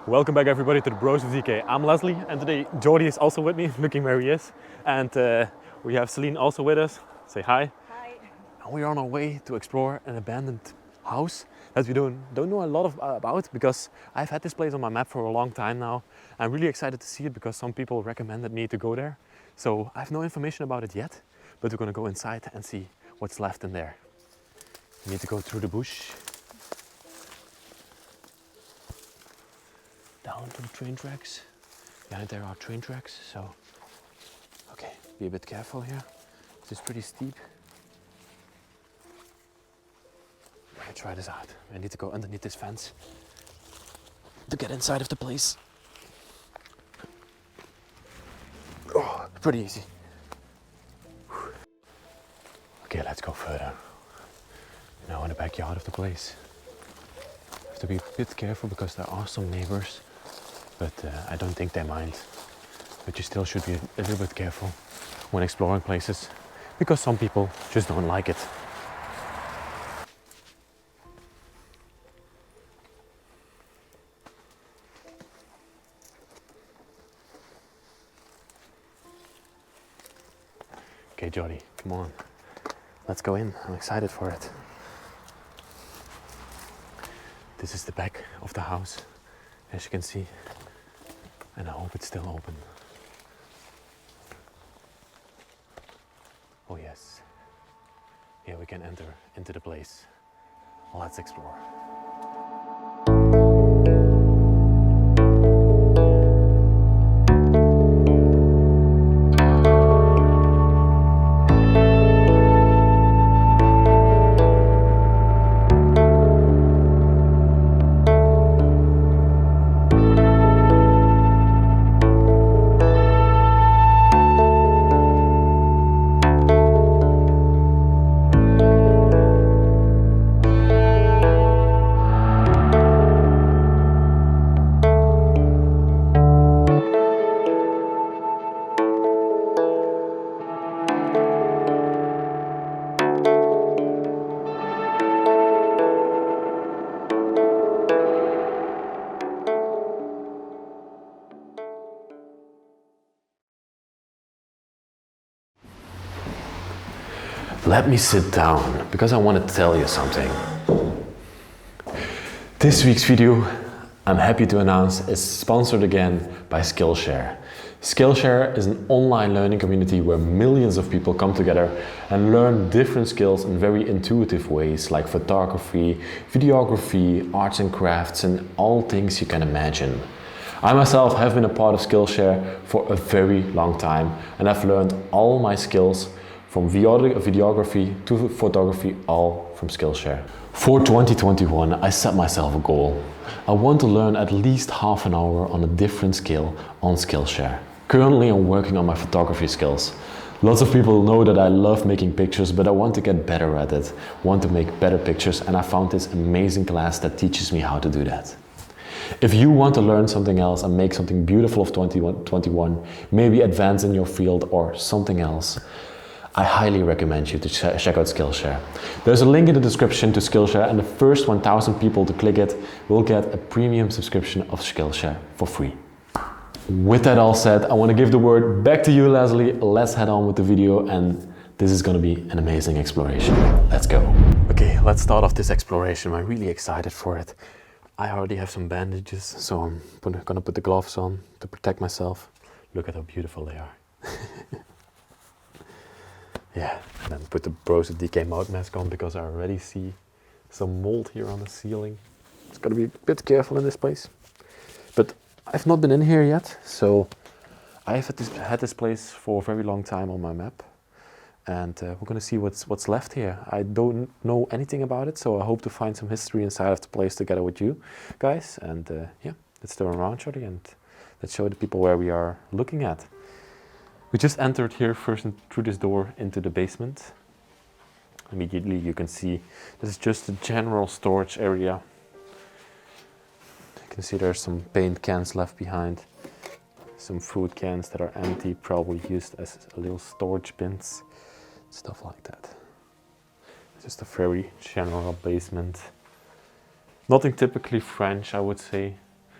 Welcome back everybody to the Bros of Decay. I'm Leslie and today Jordy is also with me, looking where he is. And we have Celine also with us. Say hi. Hi. And we are on our way to explore an abandoned house that we don't know a lot about, because I've had this place on my map for a long time now. I'm really excited to see it because some people recommended me to go there. So I have no information about it yet, but we're gonna go inside and see what's left in there. We need to go through the bush. Down to the train tracks. Behind there are train tracks, so okay, be a bit careful here. This is pretty steep. Let me try this out. I need to go underneath this fence to get inside of the place. Oh, pretty easy. Okay, let's go further. Now in the backyard of the place. Have to be a bit careful because there are some neighbors, but I don't think they mind. But you still should be a little bit careful when exploring places, because some people just don't like it. Okay, Jordy, come on. Let's go in. I'm excited for it. This is the back of the house, as you can see, and I hope it's still open. Oh yes, here we can enter into the place. Let's explore. Let me sit down, because I want to tell you something. This week's video, I'm happy to announce, is sponsored again by Skillshare. Skillshare is an online learning community where millions of people come together and learn different skills in very intuitive ways, like photography, videography, arts and crafts, and all things you can imagine. I myself have been a part of Skillshare for a very long time, and I've learned all my skills from videography to photography, all from Skillshare. For 2021, I set myself a goal. I want to learn at least half an hour on a different skill on Skillshare. Currently, I'm working on my photography skills. Lots of people know that I love making pictures, but I want to get better at it, want to make better pictures, and I found this amazing class that teaches me how to do that. If you want to learn something else and make something beautiful of 2021, maybe advance in your field or something else, I highly recommend you to check out Skillshare. There's a link in the description to Skillshare, and the first 1,000 people to click it will get a premium subscription of Skillshare for free. With that all said, I want to give the word back to you, Leslie. Let's head on with the video, and this is going to be an amazing exploration. Let's go. Okay, let's start off this exploration. I'm really excited for it. I already have some bandages, so I'm gonna put the gloves on to protect myself. Look at how beautiful they are. Yeah, and then put the Bros of Decay mouth mask on, because I already see some mold here on the ceiling. It's gotta be a bit careful in this place. But I've not been in here yet, so I've had this place for a very long time on my map. And we're gonna see what's left here. I don't know anything about it, so I hope to find some history inside of the place together with you guys. And yeah, let's turn around, Jordy, and let's show the people where we are looking at. We just entered here first through this door into the basement. Immediately you can see this is just a general storage area. You can see there's some paint cans left behind, some food cans that are empty, probably used as little storage bins, stuff like that. Just a very general basement. Nothing typically French, I would say.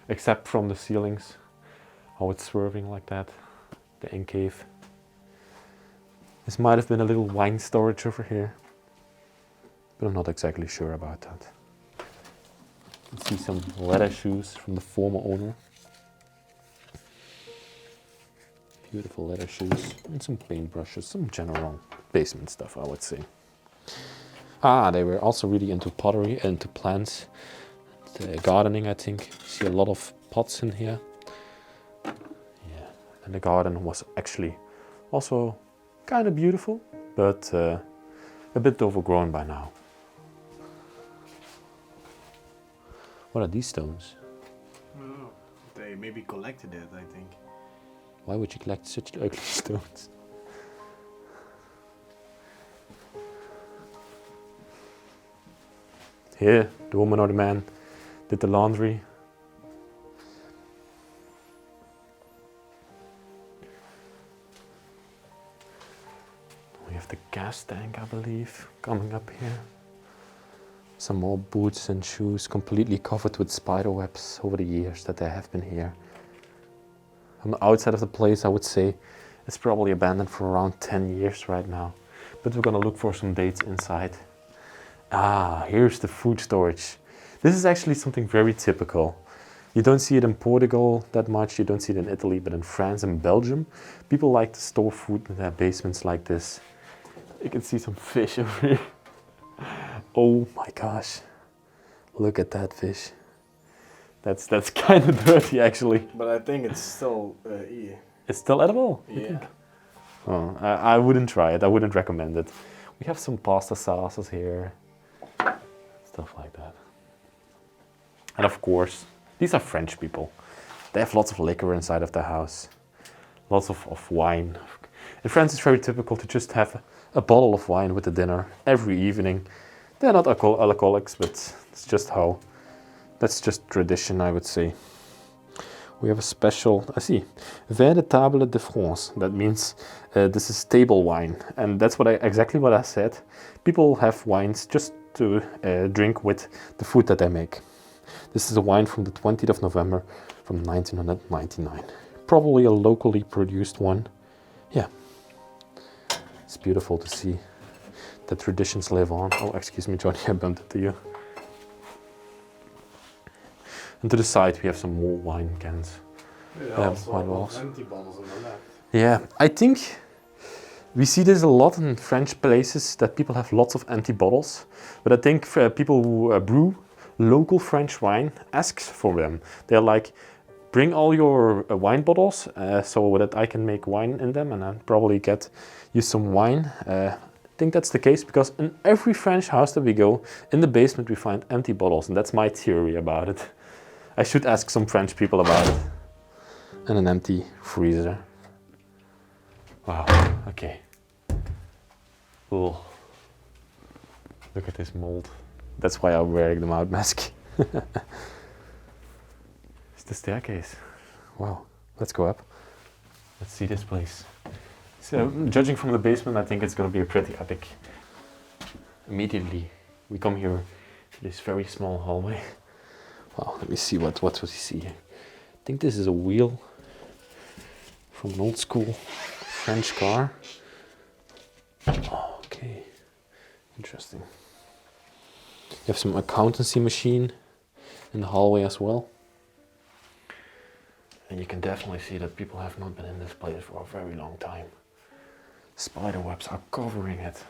except from the ceilings, how it's swerving like that, the in cave. This might have been a little wine storage over here, but I'm not exactly sure about that. You can see some leather shoes from the former owner. Beautiful leather shoes and some paintbrushes, some general basement stuff, I would say. They were also really into pottery, into plants, gardening, I think. See a lot of pots in here. Yeah, and the garden was actually also kind of beautiful, but a bit overgrown by now. What are these stones? Oh, they maybe collected it, I think. Why would you collect such ugly stones? Here, the woman or the man did the laundry. We have the gas tank, I believe, coming up here. Some more boots and shoes completely covered with spider webs over the years that they have been here. On the outside of the place, I would say it's probably abandoned for around 10 years right now. But we're gonna look for some dates inside. Here's the food storage. This is actually something very typical. You don't see it in Portugal that much, you don't see it in Italy, but in France and Belgium, people like to store food in their basements like this. You can see some fish over here. Oh my gosh, look at that fish. That's kind of dirty actually. But I think it's still It's still edible? Yeah. Oh, I wouldn't try it, I wouldn't recommend it. We have some pasta sauces here, stuff like that. And of course, these are French people. They have lots of liquor inside of their house, lots of wine. In France it's very typical to just have a bottle of wine with the dinner every evening. They're not alcoholics, but it's just how, that's just tradition, I would say. We have a special, I see, vin de table de France. That means this is table wine. And that's exactly what I said. People have wines just to drink with the food that they make. This is a wine from the 20th of November from 1999. Probably a locally produced one. Yeah. It's beautiful to see that traditions live on. Oh, excuse me, Johnny, I bumped into you. And to the side, we have some more wine cans. Wine bottles. Empty bottles on the left. Yeah, I think we see this a lot in French places, that people have lots of empty bottles. But I think for people who brew local French wine, ask for them. They're like, bring all your wine bottles so that I can make wine in them, and I'll probably get you some wine. I think that's the case because in every French house that we go, in the basement we find empty bottles, and that's my theory about it. I should ask some French people about it. And an empty freezer. Wow, okay. Cool. Look at this mold. That's why I'm wearing the mouth mask. It's the staircase. Wow, let's go up. Let's see this place. So, judging from the basement, I think it's going to be a pretty epic. Immediately, we come here to this very small hallway. Wow, let me see what we see here. I think this is a wheel from an old school French car. Oh, okay, interesting. You have some accountancy machine in the hallway as well. And you can definitely see that people have not been in this place for a very long time. Spider webs are covering it.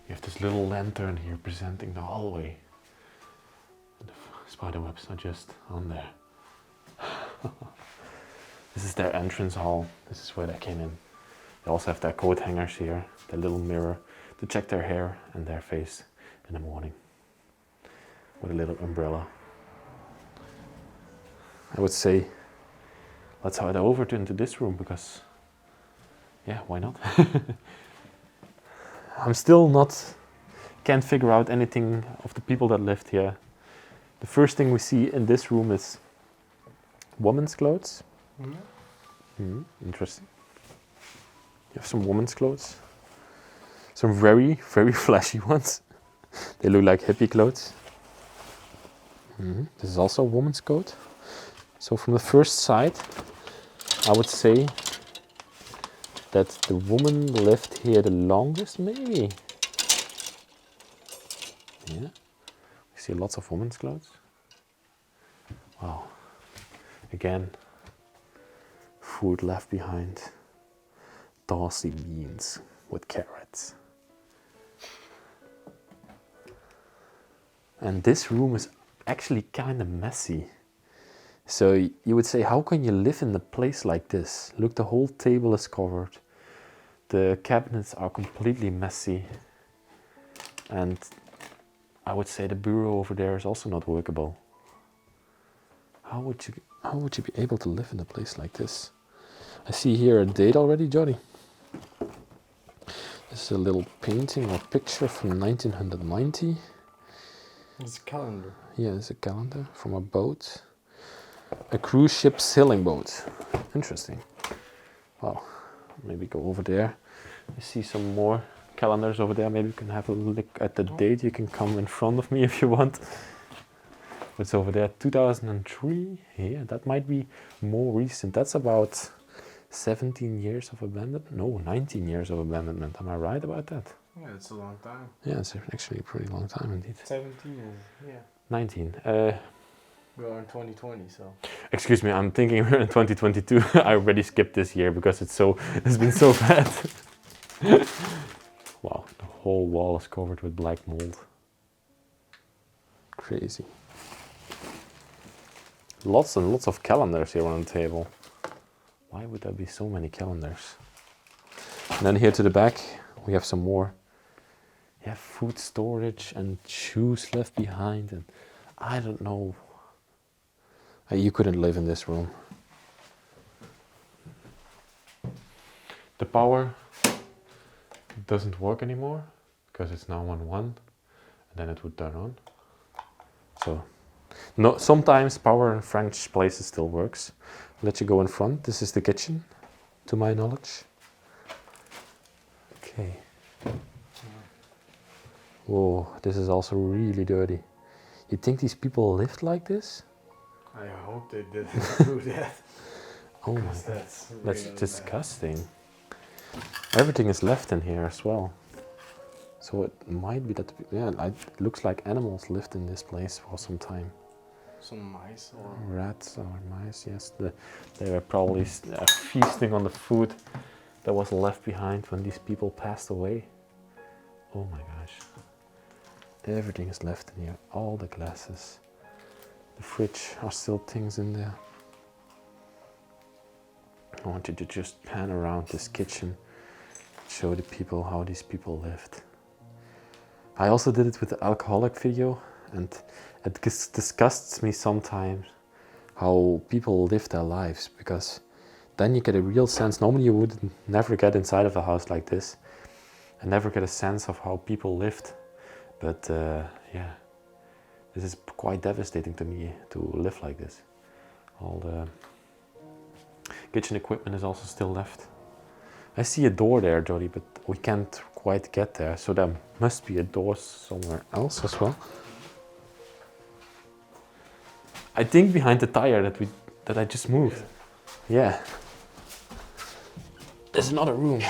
You have this little lantern here presenting the hallway. And the spider webs are just on there. This is their entrance hall. This is where they came in. They also have their coat hangers here, their little mirror to check their hair and their face in the morning. With a little umbrella. I would say, let's head over into this room because, yeah, why not? I'm still can't figure out anything of the people that lived here. The first thing we see in this room is women's clothes. Interesting. You have some women's clothes. Some very, very flashy ones. They look like hippie clothes. This is also a woman's coat. So from the first sight, I would say that the woman lived here the longest, maybe. Yeah, we see lots of women's clothes. Wow. Again, food left behind. Tossy beans with carrots. And this room is actually kind of messy. So you would say, how can you live in a place like this? Look, the whole table is covered. The cabinets are completely messy. And I would say the bureau over there is also not workable. How would you be able to live in a place like this? I see here a date already, Jordy. This is a little painting or picture from 1990. It's a calendar. Yeah, it's a calendar from a boat. A cruise ship sailing boat. Interesting. Well, maybe go over there. I see some more calendars over there. Maybe you can have a look at the date. You can come in front of me if you want. It's over there, 2003. Yeah, that might be more recent. That's about 17 years of abandonment. No, 19 years of abandonment. Am I right about that? Yeah, it's a long time. Yeah, it's actually a pretty long time indeed. 17 is, yeah. 19. We're in 2020, so. Excuse me, I'm thinking we're in 2022. I already skipped this year because it's been so bad. Wow, the whole wall is covered with black mold. Crazy. Lots and lots of calendars here on the table. Why would there be so many calendars? And then here to the back, we have some more. Yeah, food storage and shoes left behind, and I don't know. You couldn't live in this room. The power doesn't work anymore because it's now on 1, and then it would turn on. So, no, sometimes power in French places still works. Let you go in front. This is the kitchen, to my knowledge. Okay. Whoa, this is also really dirty. You think these people lived like this? I hope they didn't do that. Oh my god, That's that's really disgusting. Everything is left in here as well. So it might be that, yeah, it looks like animals lived in this place for some time. Some mice or Rats or mice, yes. They were probably feasting on the food that was left behind when these people passed away. Oh my gosh. Everything is left in here, all the glasses. The fridge are still things in there. I want you to just pan around this kitchen, show the people how these people lived. I also did it with the alcoholic video, and it disgusts me sometimes how people live their lives, because then you get a real sense. Normally you would never get inside of a house like this and never get a sense of how people lived. But yeah, this is quite devastating to me to live like this. All the kitchen equipment is also still left. I see a door there, Jordy, but we can't quite get there, so there must be a door somewhere else as well. I think behind the tire that I just moved. Yeah. There's another room.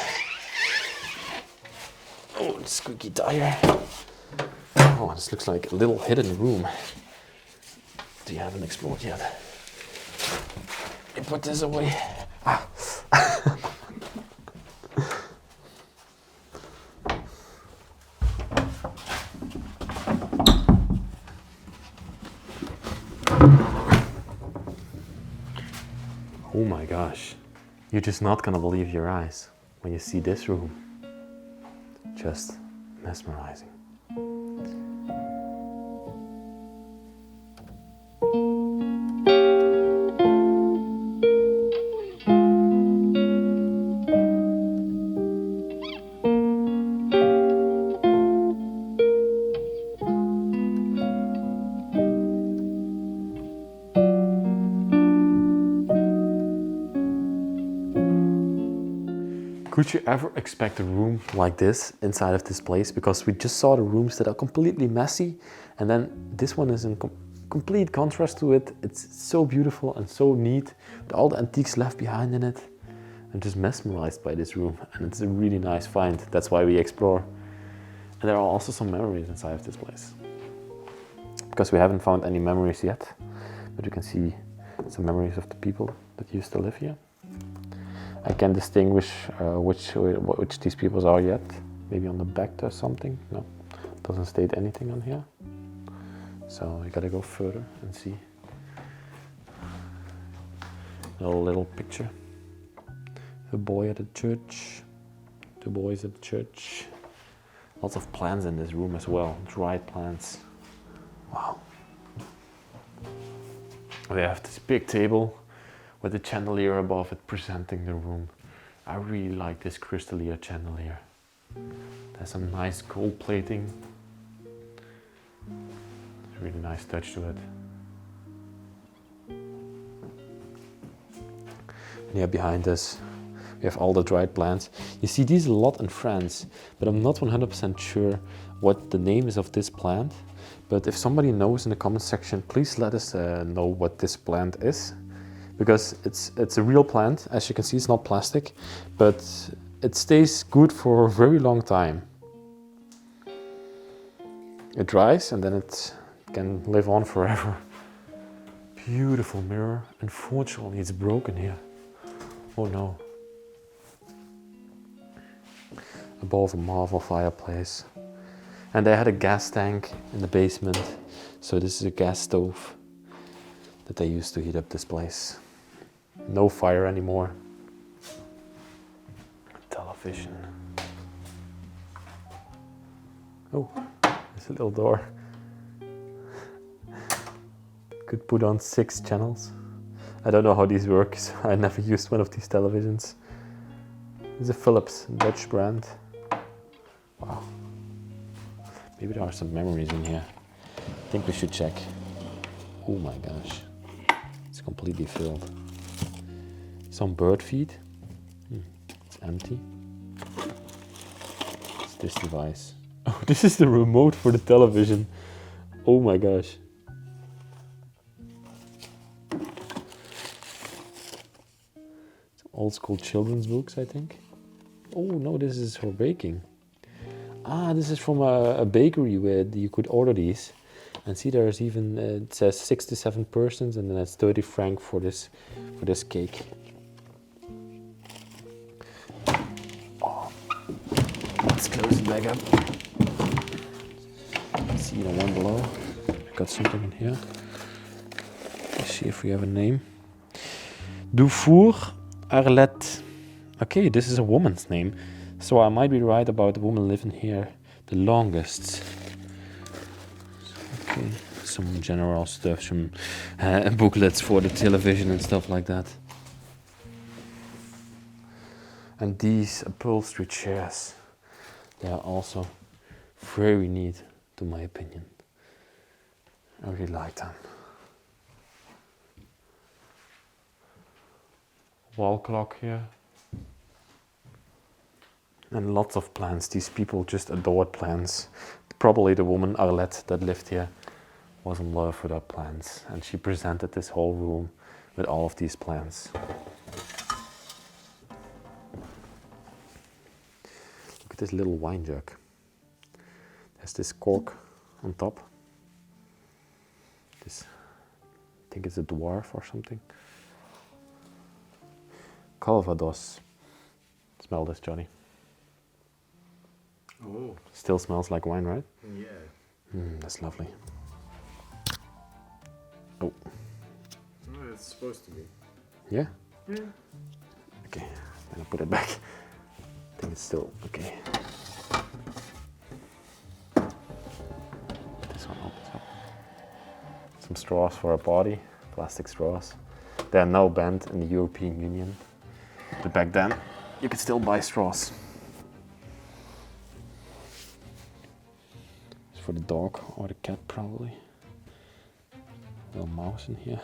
Oh, the squeaky tire. Oh, this looks like a little hidden room. You haven't explored yet. You put this away. Ah. Oh my gosh. You're just not gonna believe your eyes when you see this room. Just mesmerizing. Could you ever expect a room like this inside of this place? Because we just saw the rooms that are completely messy, and then this one is in complete contrast to it. It's so beautiful and so neat, with all the antiques left behind in it. I'm just mesmerized by this room, and it's a really nice find. That's why we explore. And there are also some memories inside of this place, because we haven't found any memories yet, but you can see some memories of the people that used to live here. I can't distinguish which these people are yet. Maybe on the back there's something. No, doesn't state anything on here. So I gotta go further and see. A little picture. A boy at a church. Two boys at the church. Lots of plants in this room as well. Dried plants. Wow. They have this big table with a chandelier above it presenting the room. I really like this crystallier chandelier. There's some nice gold plating. It's a really nice touch to it. And here behind us we have all the dried plants. You see these a lot in France, but I'm not 100% sure what the name is of this plant. But if somebody knows in the comment section, please let us know what this plant is. Because it's a real plant. As you can see, it's not plastic, but it stays good for a very long time. It dries and then it can live on forever. Beautiful mirror. Unfortunately, it's broken here. Oh no. Above a marble fireplace. And they had a gas tank in the basement. So this is a gas stove that they used to heat up this place. No fire anymore. Television. Oh, there's a little door. Could put on 6 channels. I don't know how these work, so I never used one of these televisions. It's a Philips Dutch brand. Wow. Maybe there are some memories in here. I think we should check. Oh my gosh. It's completely filled. Some bird feed. It's empty. It's this device. Oh, this is the remote for the television. Oh my gosh. Old school children's books, I think. Oh no, this is for baking. Ah, this is from a bakery where you could order these. And see, there's even, it says 6 to 7 persons, and then it's 30 francs for this cake. Oh. Let's close it back up. See the one below. I got something in here. Let's see if we have a name. Dufour Arlette. Okay, this is a woman's name. So I might be right about the woman living here the longest. Okay, some general stuff, some booklets for the television and stuff like that. And these upholstery chairs, they are also very neat, to my opinion. I really like them. Wall clock here. And lots of plants. These people just adored plants. Probably the woman Arlette that lived here was in love with her plants, and she presented this whole room with all of these plants. Look at this little wine jug. There's this cork on top. This, I think it's a dwarf or something. Calvados. Smell this, Johnny. Oh. Still smells like wine, right? Yeah. That's lovely. Oh. Oh, it's supposed to be. Yeah? Yeah. Okay, then I put it back. I think it's still okay. This one opens up. Some straws for a body, plastic straws. They are now banned in the European Union. But back then, you could still buy straws. It's for the dog or the cat, probably. Little mouse in here.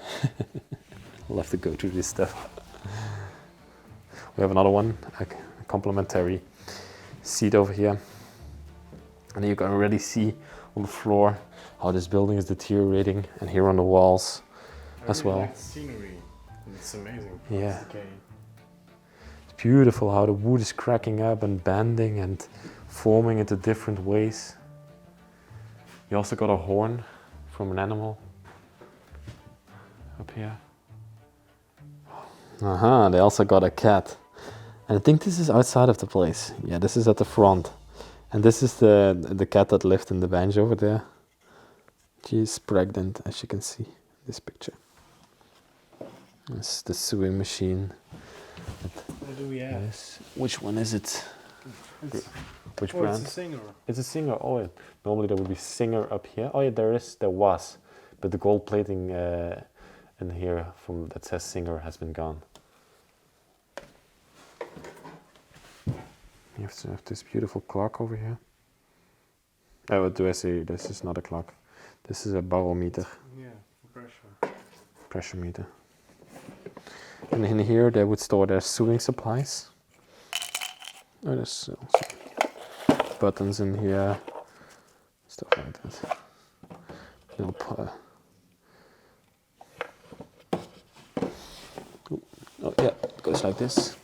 I'll have to go through this stuff. We have another one, a complimentary seat over here. And you can already see on the floor how this building is deteriorating, and here on the walls as well. Like the scenery. It's amazing. Yeah. It's Decay. It's beautiful how the wood is cracking up and bending and forming into different ways. You also got a horn from an animal up here. They also got a cat. And I think this is outside of the place. Yeah, this is at the front. And this is the cat that lived in the bench over there. She's pregnant, as you can see in this picture. This is the sewing machine. What do we have? Yes. Which one is it? Which It's brand? a Singer. It's a Singer. Oh, yeah. Normally there would be Singer up here. Oh yeah, there was, but the gold plating in here from that says Singer has been gone. You have to have this beautiful clock over here. Oh, what do I say? This is not a clock. This is a barometer. Yeah, pressure. Pressure meter. And in here they would store their sewing supplies. Oh, there's also buttons in here, stuff like that. Little oh yeah, it goes like this.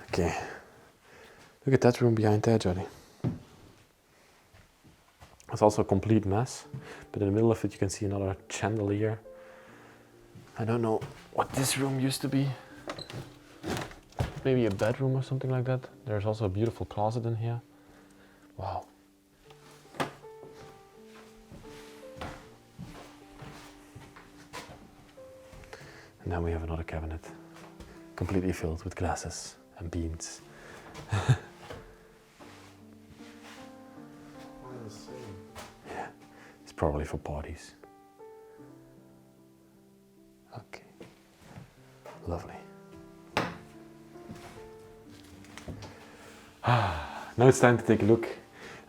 Okay. Look at that room behind there, Jordy. It's also a complete mess, but in the middle of it you can see another chandelier. I don't know what this room used to be. Maybe a bedroom or something like that. There's also a beautiful closet in here. Wow. And now we have another cabinet, completely filled with glasses and beans. Yeah, it's probably for parties. Okay, lovely. Now it's time to take a look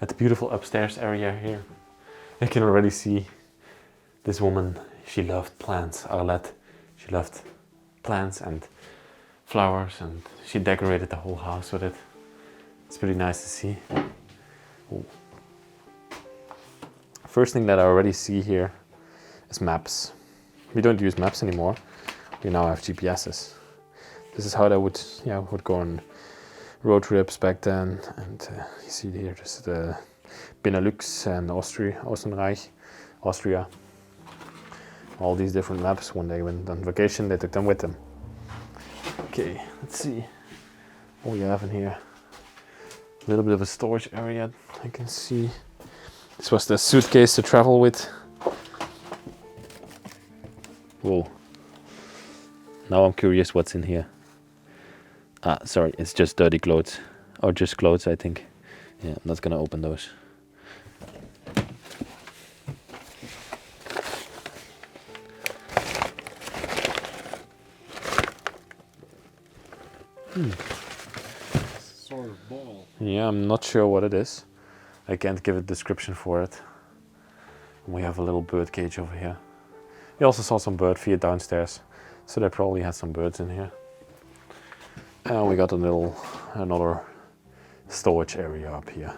at the beautiful upstairs area here. You can already see this woman, she loved plants, Arlette. She loved plants and flowers, and she decorated the whole house with it. It's pretty nice to see. Ooh. First thing that I already see here is maps. We don't use maps anymore. We now have GPSs. This is how they would go on road trips back then. And you see here, this is the Benelux and Oostenrijk, Austria. All these different maps. When they went on vacation, they took them with them. Okay, let's see what we have in here. A little bit of a storage area, I can see. This was the suitcase to travel with. Whoa. Now I'm curious what's in here. Ah, sorry, it's just dirty clothes. Or just clothes, I think. Yeah, I'm not gonna open those. Sort of ball. Yeah, I'm not sure what it is. I can't give a description for it. We have a little bird cage over here. We also saw some bird feed downstairs, so they probably had some birds in here. And we got another storage area up here.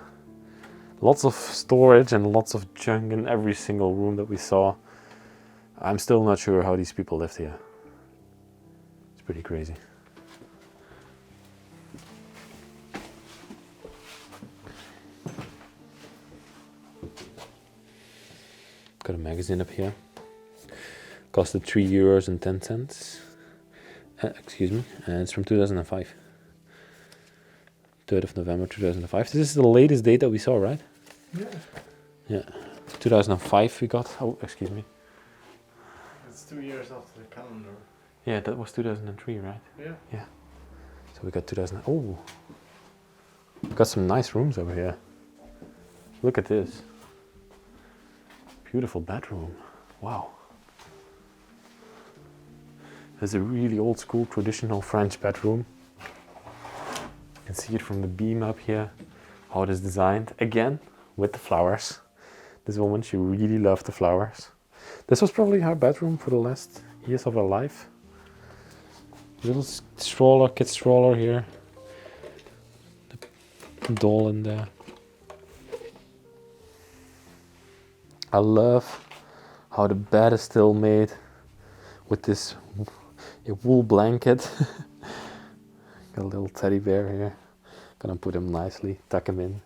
Lots of storage and lots of junk in every single room that we saw. I'm still not sure how these people lived here. It's pretty crazy. Got a magazine up here. Costed €3.10. Excuse me, and it's from 2005. 3rd of November 2005. This is the latest date that we saw, right? Yeah. Yeah. 2005 we got. Oh, excuse me. It's 2 years after the calendar. Yeah, that was 2003, right? Yeah. Yeah. So we got 2000. Oh, we got some nice rooms over here. Look at this. Beautiful bedroom. Wow. There's a really old school traditional French bedroom. You can see it from the beam up here, how it is designed. Again, with the flowers. This woman, she really loved the flowers. This was probably her bedroom for the last years of her life. Little stroller, kid stroller here. The doll in there. I love how the bed is still made with this wool blanket. Got a little teddy bear here. Gonna put him nicely, tuck him in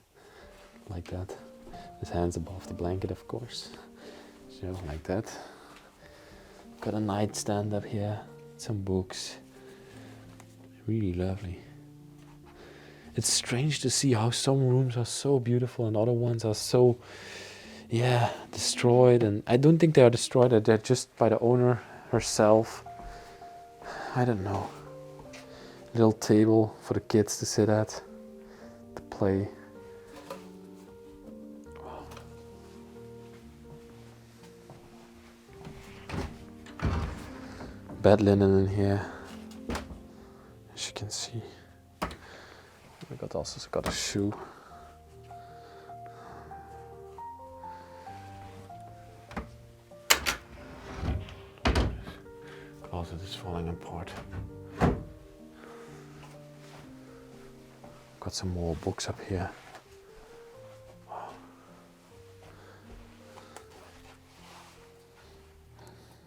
like that. His hands above the blanket, of course. So like that. Got a nightstand up here, some books. Really lovely. It's strange to see how some rooms are so beautiful and other ones are so, destroyed. And I don't think they are destroyed, they're just by the owner herself. I don't know. Little table for the kids to sit at, to play. Bed linen in here, as you can see. We also got a shoe. Closet is falling apart. Got some more books up here.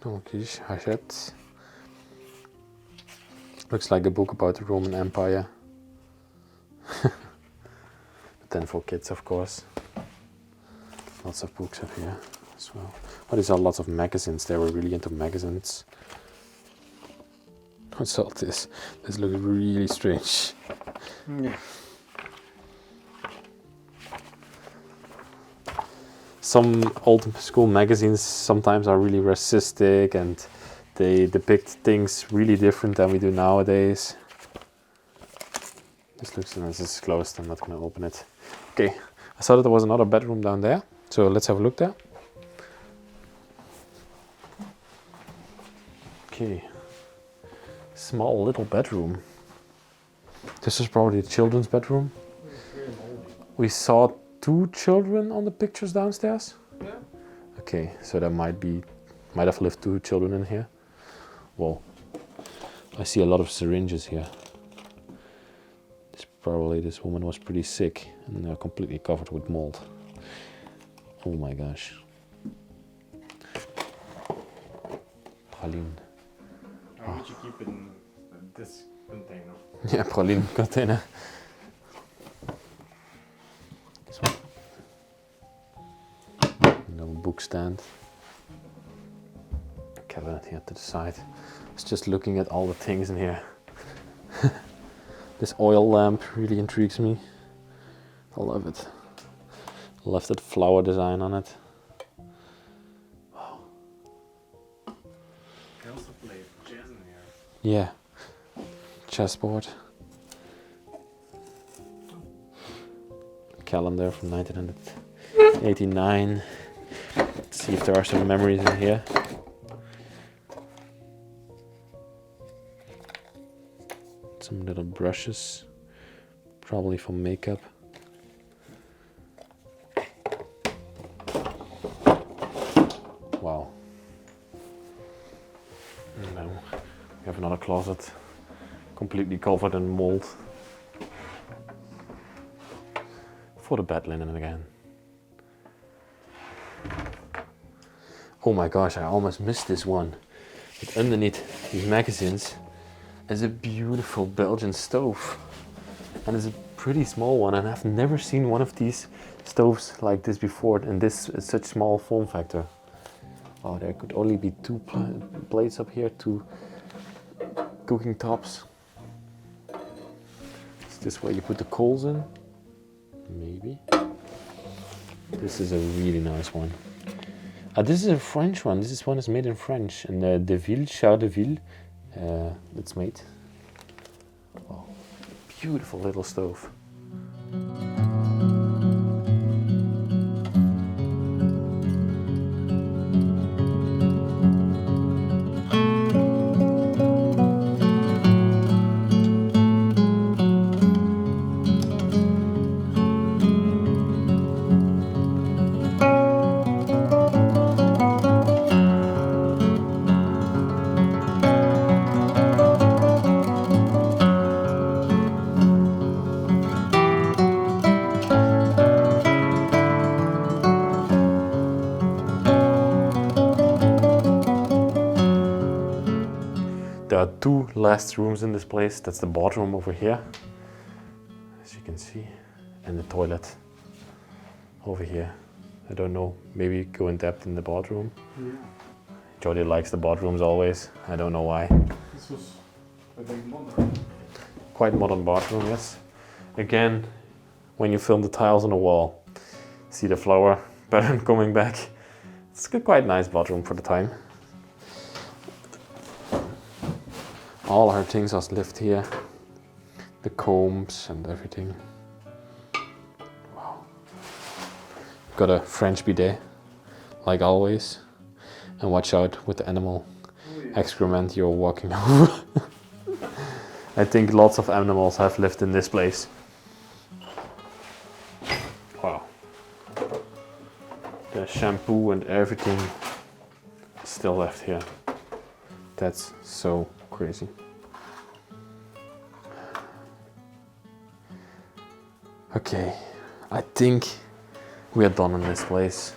Okay, Hachette. Looks like a book about the Roman Empire. But then for kids, of course. Lots of books up here as well. Oh, these are lots of magazines. They were really into magazines. What's all this? This looks really strange. Yeah. Some old school magazines sometimes are really racistic and they depict things really different than we do nowadays. This looks nice. This is closed. I'm not going to open it. Okay, I saw that there was another bedroom down there, so let's have a look there. Okay, small little bedroom. This is probably the children's bedroom. We saw 2 children on the pictures downstairs. Yeah. Okay, so there might have lived 2 children in here. Whoa, I see a lot of syringes here. This woman was pretty sick and they're completely covered with mold. Oh my gosh. Praline. How would you keep it in this container? Yeah, praline container. This one. Little book stand. Cabinet here to the side. I was just looking at all the things in here. This oil lamp really intrigues me. I love it. I love that flower design on it. Wow. They also play jazz in here. Yeah. Chessboard. Calendar from 1989. Let's see if there are some memories in here. Some little brushes, probably for makeup. Wow. No, we have another closet, completely covered in mold. For the bed linen again. Oh my gosh, I almost missed this one. But underneath these magazines is a beautiful Belgian stove. And it's a pretty small one, and I've never seen one of these stoves like this before, and this is such small form factor. Oh, there could only be 2 plates up here, 2 cooking tops. Is this where you put the coals in? Maybe. This is a really nice one. This is a French one. This one is made in French, in De Ville, Char de Ville. It's made. Oh, beautiful little stove. There are 2 last rooms in this place. That's the bathroom over here, as you can see, and the toilet over here. I don't know, maybe go in depth in the bathroom. Yeah. Jordy likes the bathrooms always. I don't know why. This was, I think, modern. Quite modern bathroom, yes. Again, when you film the tiles on the wall, see the flower pattern coming back. It's a quite nice bathroom for the time. All her things are left here. The combs and everything. Wow. Got a French bidet, like always. And watch out with the animal excrement you're walking over. I think lots of animals have lived in this place. Wow. The shampoo and everything is still left here. That's so crazy. Okay, I think we are done in this place.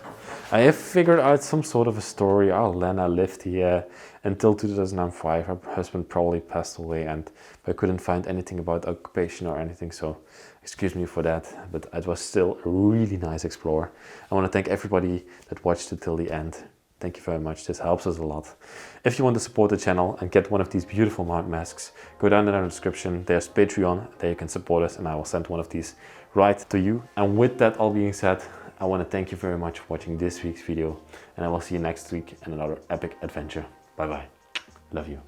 I have figured out some sort of a story. Our Lena lived here until 2005. Her husband probably passed away and I couldn't find anything about occupation or anything, so excuse me for that, but it was still a really nice explore. I want to thank everybody that watched it till the end. Thank you very much, this helps us a lot. If you want to support the channel and get one of these beautiful mount masks, go down in the description, there's Patreon, there you can support us and I will send one of these right to you. And with that all being said, I want to thank you very much for watching this week's video and I will see you next week in another epic adventure. Bye bye. Love you.